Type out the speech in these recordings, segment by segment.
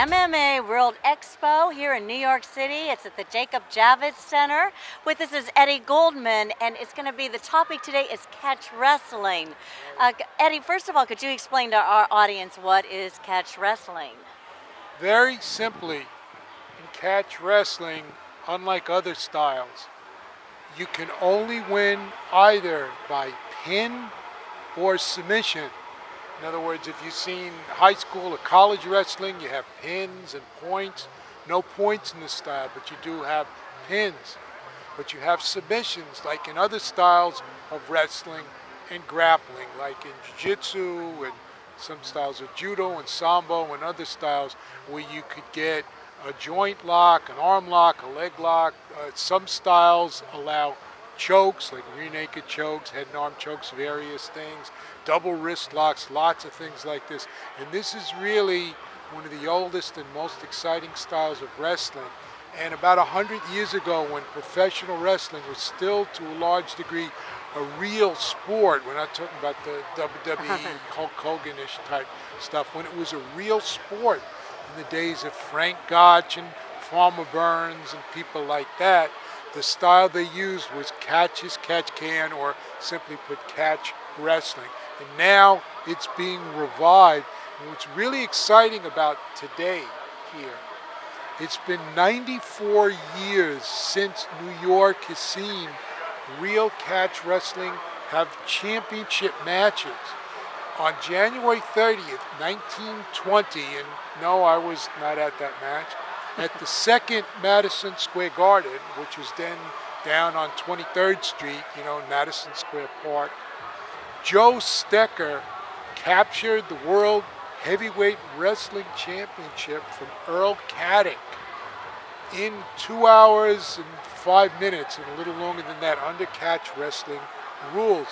MMA World Expo here in New York City. It's at the Jacob Javits Center. With us is Eddie Goldman, and it's going to be, the topic today is catch wrestling. Eddie, first of all, could you explain to our audience what is catch wrestling? Very simply, in catch wrestling, unlike other styles, you can only win either by pin or submission. In other words, if you've seen high school or college wrestling, you have pins and points. No points in this style, but you do have pins. But you have submissions, like in other styles of wrestling and grappling, like in jiu-jitsu and some styles of judo and Sambo and other styles where you could get a joint lock, an arm lock, a leg lock. Some styles allow chokes, like rear naked chokes, head and arm chokes, various things, double wrist locks, lots of things like this. And this is really one of the oldest and most exciting styles of wrestling. And about 100 years ago, when professional wrestling was still to a large degree a real sport, we're not talking about the WWE, Hulk Hogan-ish type stuff, when it was a real sport in the days of Frank Gotch and Farmer Burns and people like that, the style they used was catch as catch can, or simply put, catch wrestling. And now it's being revived. And what's really exciting about today here, it's been 94 years since New York has seen real catch wrestling have championship matches. On January 30th, 1920, and no, I was not at that match, at the second Madison Square Garden, which was then down on 23rd Street, Madison Square Park, Joe Stecker captured the World Heavyweight Wrestling Championship from Earl Caddick in 2 hours and 5 minutes, and a little longer than that, under catch wrestling rules.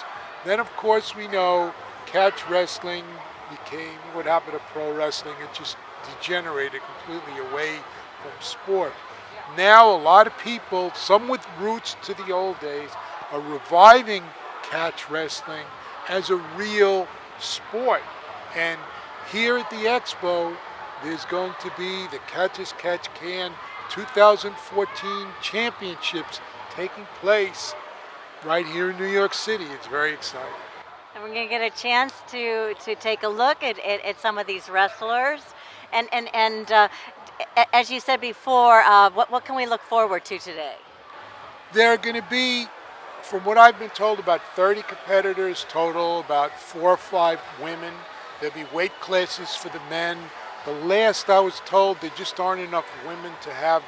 Then, of course, we know catch wrestling became what happened to pro wrestling. It just degenerated completely away from sport. Now a lot of people, some with roots to the old days, are reviving catch wrestling as a real sport. And here at the Expo, there's going to be the Catch as Catch Can 2014 championships taking place right here in New York City. It's very exciting. And we're going to get a chance to take a look at some of these wrestlers. And as you said before, what can we look forward to today? There are going to be, from what I've been told, about 30 competitors total, about 4 or 5 women. There'll be weight classes for the men. The last I was told, there just aren't enough women to have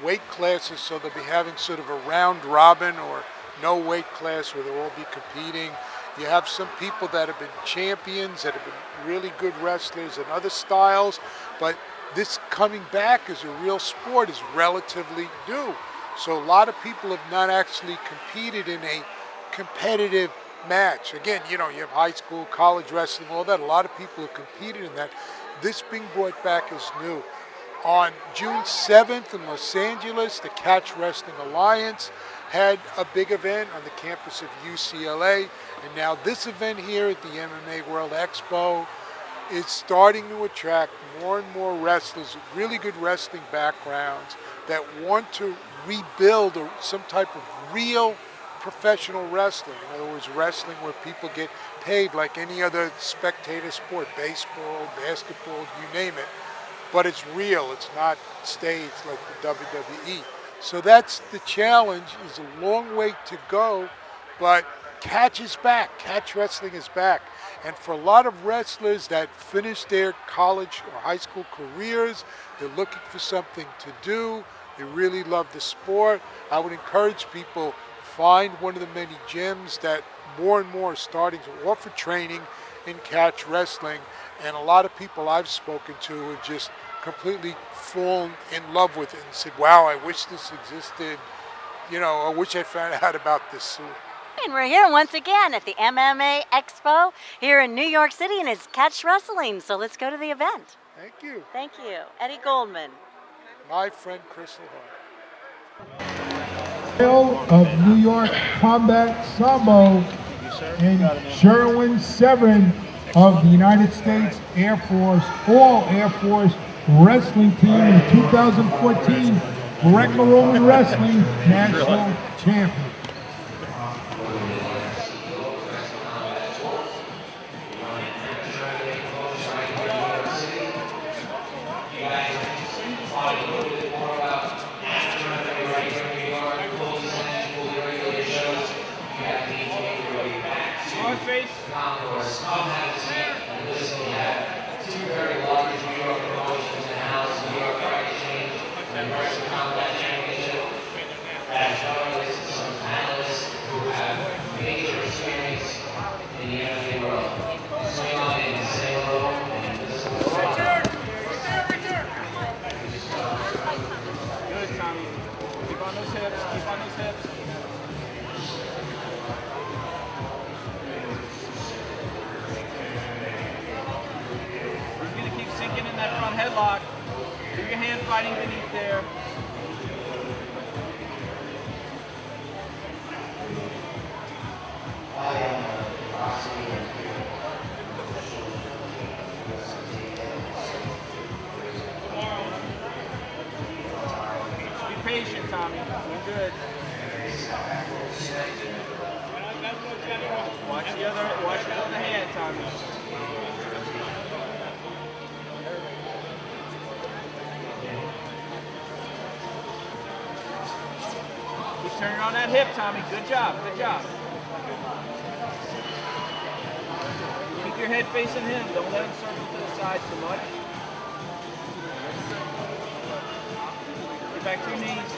weight classes, so they'll be having sort of a round robin or no weight class where they'll all be competing. You have some people that have been champions, that have been really good wrestlers in other styles, but this coming back as a real sport is relatively new. So a lot of people have not actually competed in a competitive match. Again, you have high school, college wrestling, all that. A lot of people have competed in that. This being brought back is new. On June 7th in Los Angeles, the Catch Wrestling Alliance had a big event on the campus of UCLA. And now this event here at the MMA World Expo is starting to attract more and more wrestlers with really good wrestling backgrounds that want to rebuild some type of real professional wrestling. In other words, wrestling where people get paid like any other spectator sport, baseball, basketball, you name it. But it's real, it's not staged like the WWE. So that's the challenge. Is a long way to go, but catch is back. Catch wrestling is back. And for a lot of wrestlers that finish their college or high school careers, they're looking for something to do. They really love the sport. I would encourage people, find one of the many gyms that more and more are starting to offer training in catch wrestling. And a lot of people I've spoken to have just completely fallen in love with it and said, wow, I wish this existed. I wish I found out about this sooner. And we're here once again at the MMA Expo here in New York City, and it's catch wrestling. So let's go to the event. Thank you. Thank you. Eddie Goldman. My friend Kristal Hart. Of New York Combat Sambo and Sherwin Severin of the United States Air Force, all Air Force wrestling team and 2014 Greco-Roman Wrestling National Champion. Headlock. Keep your hand fighting beneath there. Be patient, Tommy. You're good. Watch the other hand, Tommy. Turn on that hip, Tommy. Good job. Good job. Keep your head facing him. Don't let him circle to the side too much. Get back to your knees.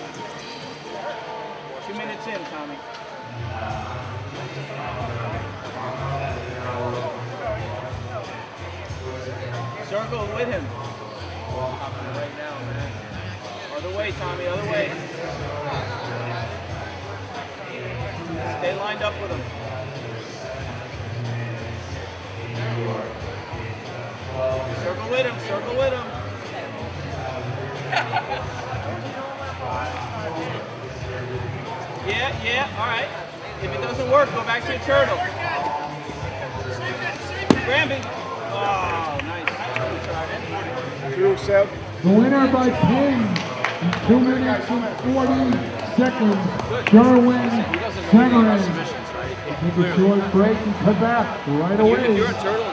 2 minutes in, Tommy. Circle with him. Right now, man. Other way, Tommy. Other way. Stay lined up with him. Circle with him, circle with him. Yeah, all right. If it doesn't work, go back to your turtle. Granby. Oh, nice. 2-7. The winner by pin in 2 minutes and 40 seconds, Sherwin Severin. Take a short break and come back right away.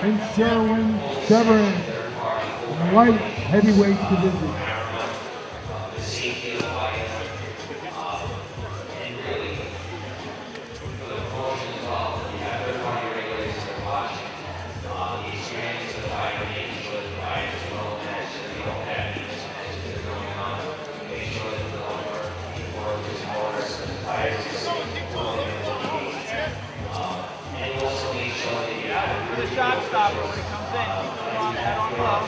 And Sherwin Severin, light heavyweight division. Shot stopper when it comes in. Keep the wrong head on low.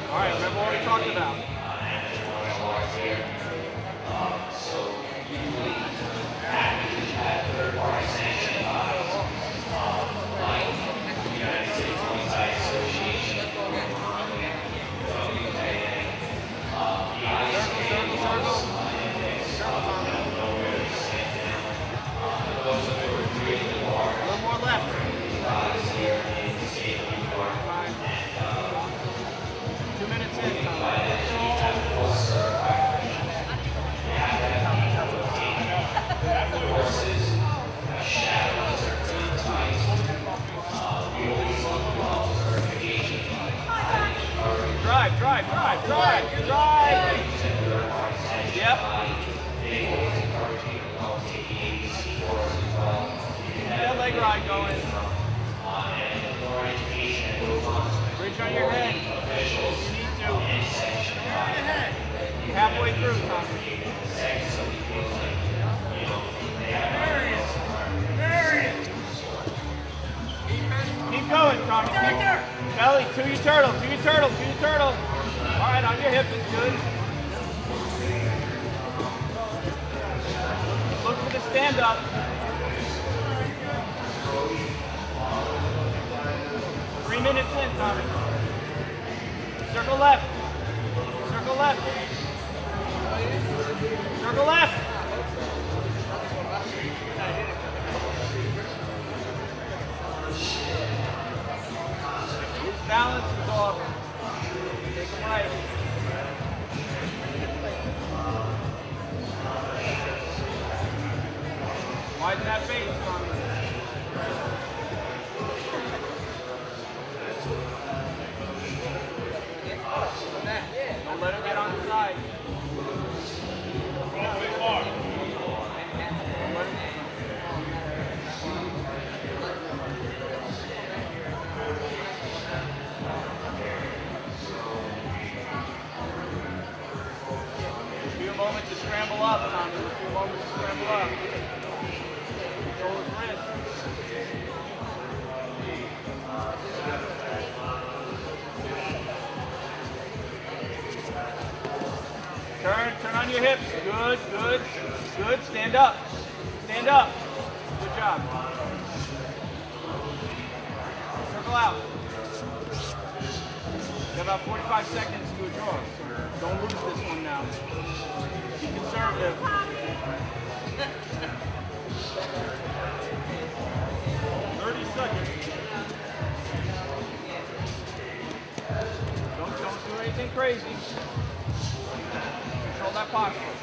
All right, remember what we talked about. side going. Bridge on your head. If you need to. You're halfway through, Tommy. Keep going, Tommy. Belly, to your turtle, to your turtle, to your turtle. All right, on your hip is good. Look for the stand up. Three minutes in, Tommy. Circle left. Circle left. Circle left. His balance is off. Take him right. Widen that base, Tommy. Don't let him get on the side. A few moments to scramble up, Tommy. A few moments to scramble up. Control his wrist. Turn on your hips. Good, good, good. Stand up. Stand up. Good job. Circle out. You have about 45 seconds to a draw, so don't lose this one now. Be conservative. Don't do anything crazy. Control that posture.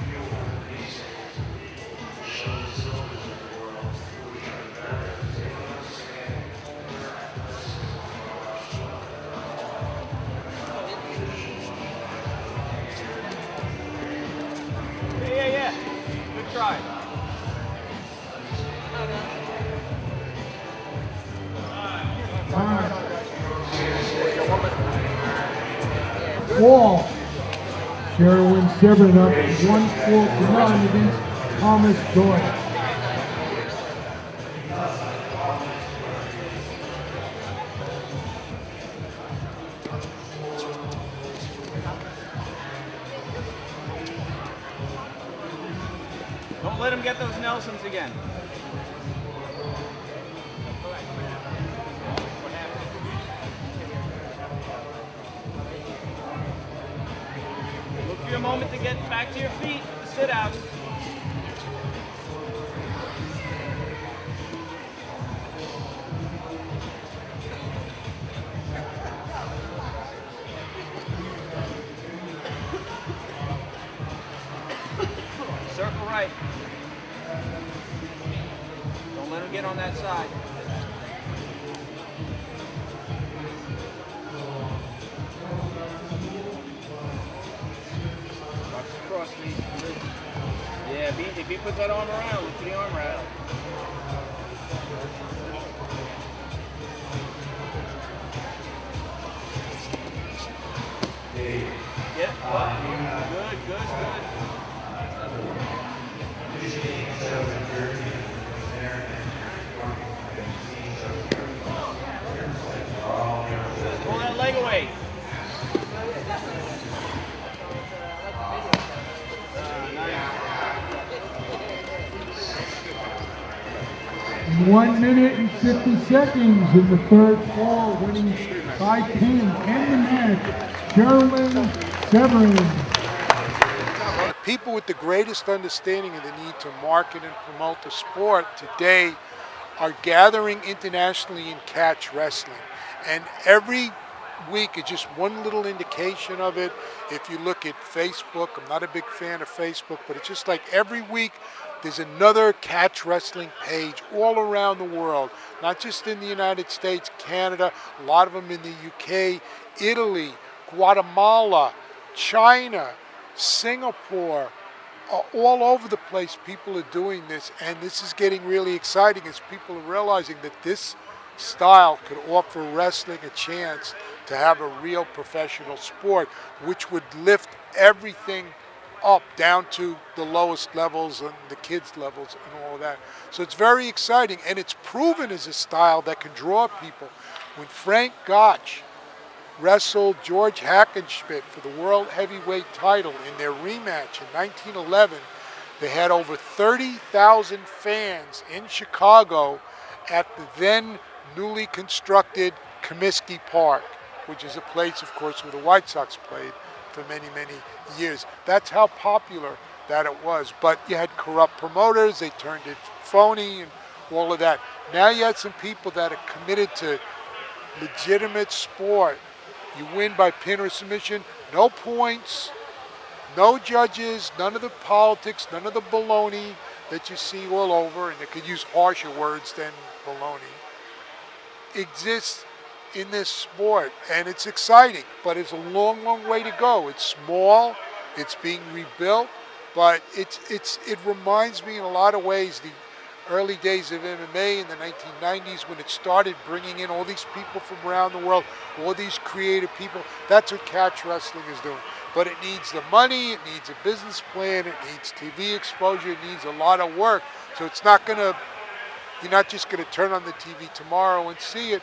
Yeah. Good try. Ball. Sherwin Severin up 1-4 against Thomas Doyle. Don't let him get those Nelsons again. Look for your moment to get back to your feet. Sit out. Circle right. Don't let him get on that side. Watch the cross, please. Yeah, if he puts that arm around, look for the arm rattle. Yeah. Good. Pull that leg away. 1 minute and 50 seconds in the third ball, winning by pin and the match, Sherwin Severin. People with the greatest understanding of the need to market and promote the sport today are gathering internationally in catch wrestling. And every week is just one little indication of it. If you look at Facebook, I'm not a big fan of Facebook, but it's just like every week there's another catch wrestling page all around the world, not just in the United States, Canada, a lot of them in the UK, Italy, Guatemala, China, Singapore, all over the place people are doing this, and this is getting really exciting as people are realizing that this style could offer wrestling a chance to have a real professional sport, which would lift everything up down to the lowest levels and the kids levels and all of that. So it's very exciting, and it's proven as a style that can draw people. When Frank Gotch wrestled George Hackenschmidt for the World Heavyweight title in their rematch in 1911, they had over 30,000 fans in Chicago at the then newly constructed Comiskey Park, which is a place, of course, where the White Sox played for many, many years. That's how popular that it was. But you had corrupt promoters, they turned it phony and all of that. Now you had some people that are committed to legitimate sport. You win by pin or submission, no points, no judges, none of the politics, none of the baloney that you see all over, and you could use harsher words than baloney, exists in this sport, and it's exciting, but it's a long, long way to go. It's small, it's being rebuilt, but it reminds me in a lot of ways the early days of MMA in the 1990s when it started bringing in all these people from around the world, all these creative people. That's what catch wrestling is doing. But it needs the money, it needs a business plan, it needs TV exposure, it needs a lot of work. So it's not gonna, you're not just gonna turn on the TV tomorrow and see it,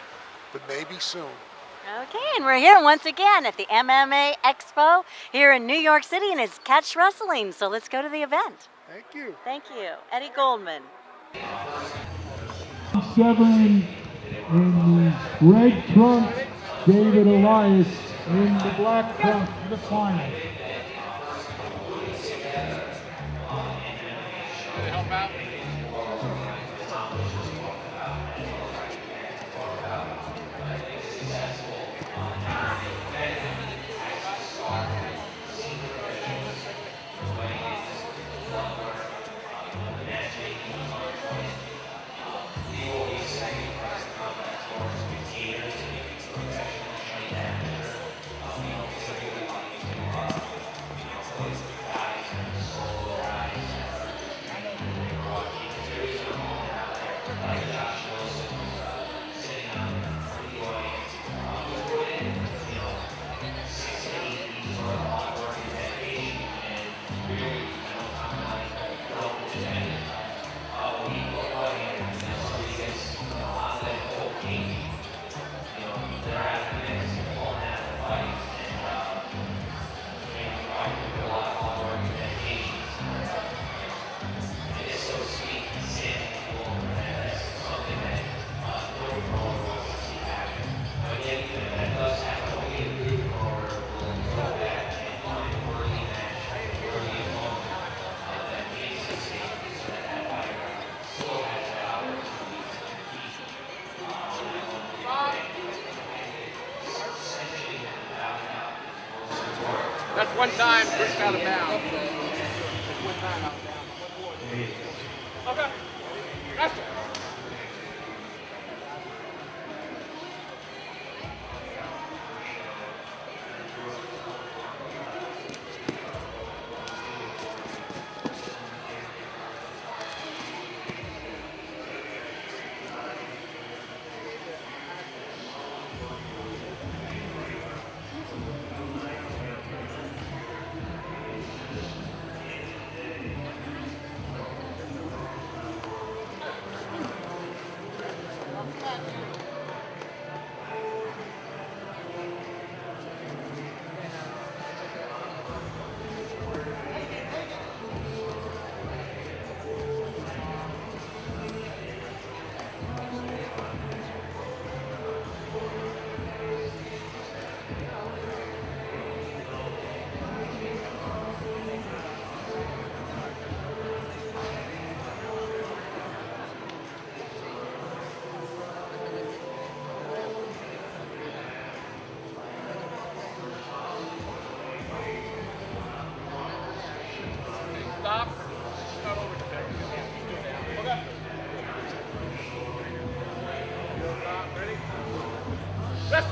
but maybe soon. Okay, and we're here once again at the MMA Expo here in New York City, and it's catch wrestling. So let's go to the event. Thank you. Thank you. Eddie Goldman. Severin in the red trunks, David Elias in the black trunks for the final. Help out. That's one time pushed out of bounds. That's one time out of bounds. Okay. That's it. Stop. Start over. Okay. Stop. Ready? Rest.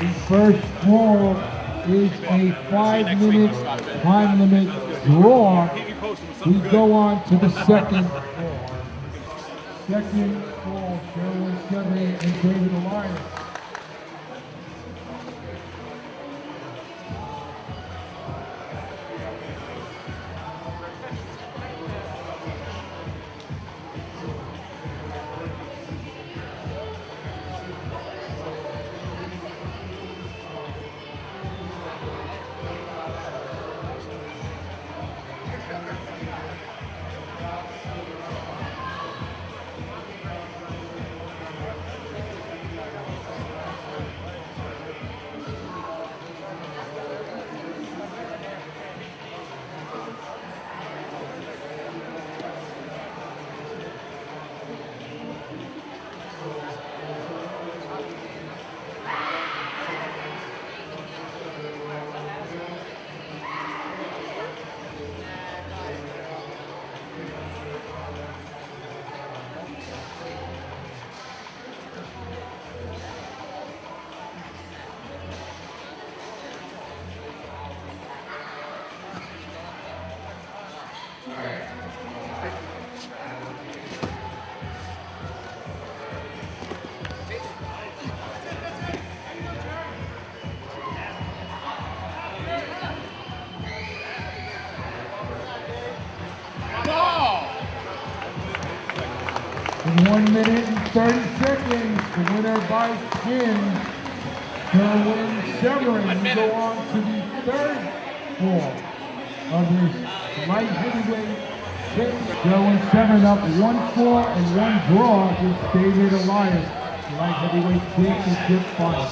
The first fall is a 5-minute time limit draw. We go on to the second fall. Second fall, Sherwin Severin and David Elias. In 1 minute and 30 seconds, the winner by pin, Sherwin Severin, will go on to the third fall of this light heavyweight championship. Sherwin Severin up 1-4 and 1 draw against David Elias, light heavyweight championship final.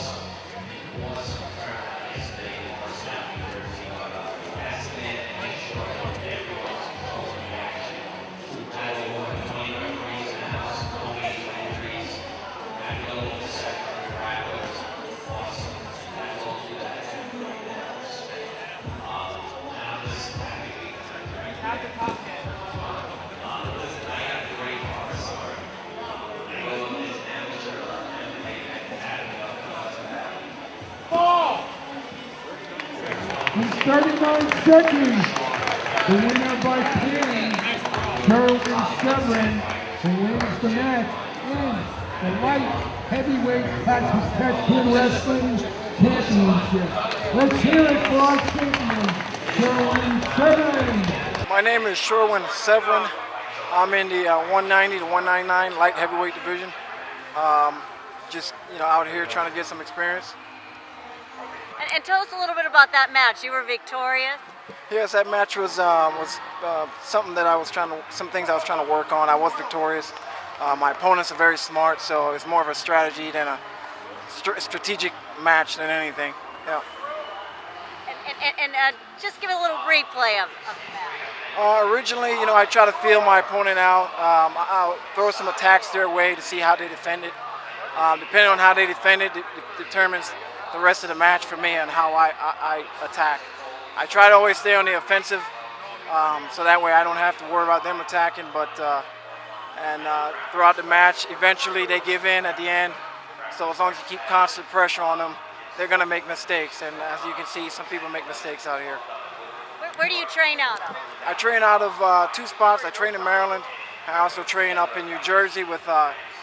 In 39 seconds, the winner by pin, Sherwin Severin, who wins the match in the light heavyweight catch pin wrestling championship. Let's hear it for our champion, Sherwin Severin. My name is Sherwin Severin. I'm in the 190 to 199 light heavyweight division. Just out here trying to get some experience. And tell us a little bit about that match. You were victorious. Yes, that match was something that some things I was trying to work on. I was victorious. My opponents are very smart, so it's more of a strategy than a strategic match than anything. Yeah. And just give a little replay of the match. Originally, I try to feel my opponent out. I'll throw some attacks their way to see how they defend it. Depending on how they defend it, determines the rest of the match for me and how I attack. I try to always stay on the offensive, so that way I don't have to worry about them attacking. But throughout the match, eventually they give in at the end. So as long as you keep constant pressure on them, they're going to make mistakes. And as you can see, some people make mistakes out here. Where do you train out of? I train out of 2 spots. I train in Maryland. I also train up in New Jersey with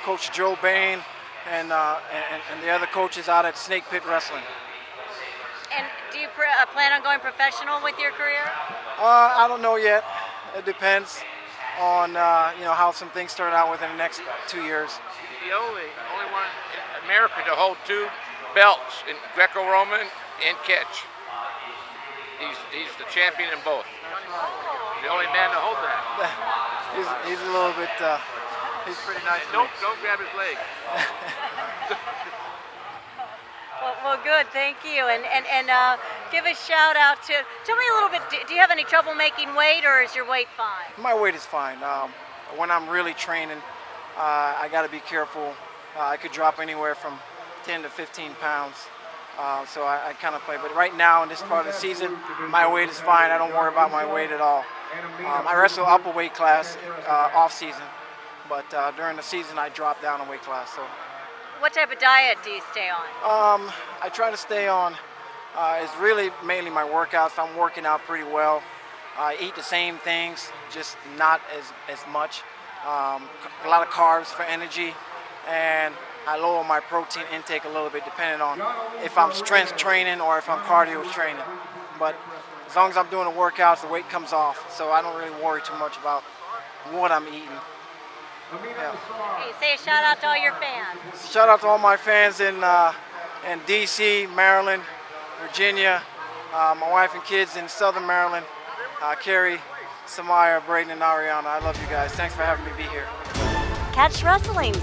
Coach Joe Bain and the other coaches out at Snake Pit Wrestling. And do you plan on going professional with your career? I don't know yet. It depends on how some things start out within the next 2 years. The only one in America to hold 2 belts in Greco-Roman and catch. He's the champion in both. The only man to hold that. He's a little bit. He's pretty nice. Don't grab his leg. Well, good, thank you. And give a shout out to. Tell me a little bit. Do you have any trouble making weight, or is your weight fine? My weight is fine. When I'm really training, I got to be careful. I could drop anywhere from 10 to 15 pounds. So I kind of play. But right now, in this part of the season, my weight is fine. I don't worry about my weight at all. I wrestle upper weight class off season, but during the season, I drop down a weight class. So What type of diet do you stay on? I try to stay on. It's really mainly my workouts. I'm working out pretty well. I eat the same things, just not as much. A lot of carbs for energy, and I lower my protein intake a little bit depending on if I'm strength training or if I'm cardio training. But as long as I'm doing the workouts, the weight comes off, so I don't really worry too much about what I'm eating. Yeah. Hey, say a shout out to all your fans. Shout out to all my fans in DC, Maryland, Virginia, my wife and kids in Southern Maryland, Carrie, Samaya, Braden, and Ariana. I love you guys. Thanks for having me be here. Catch Wrestling.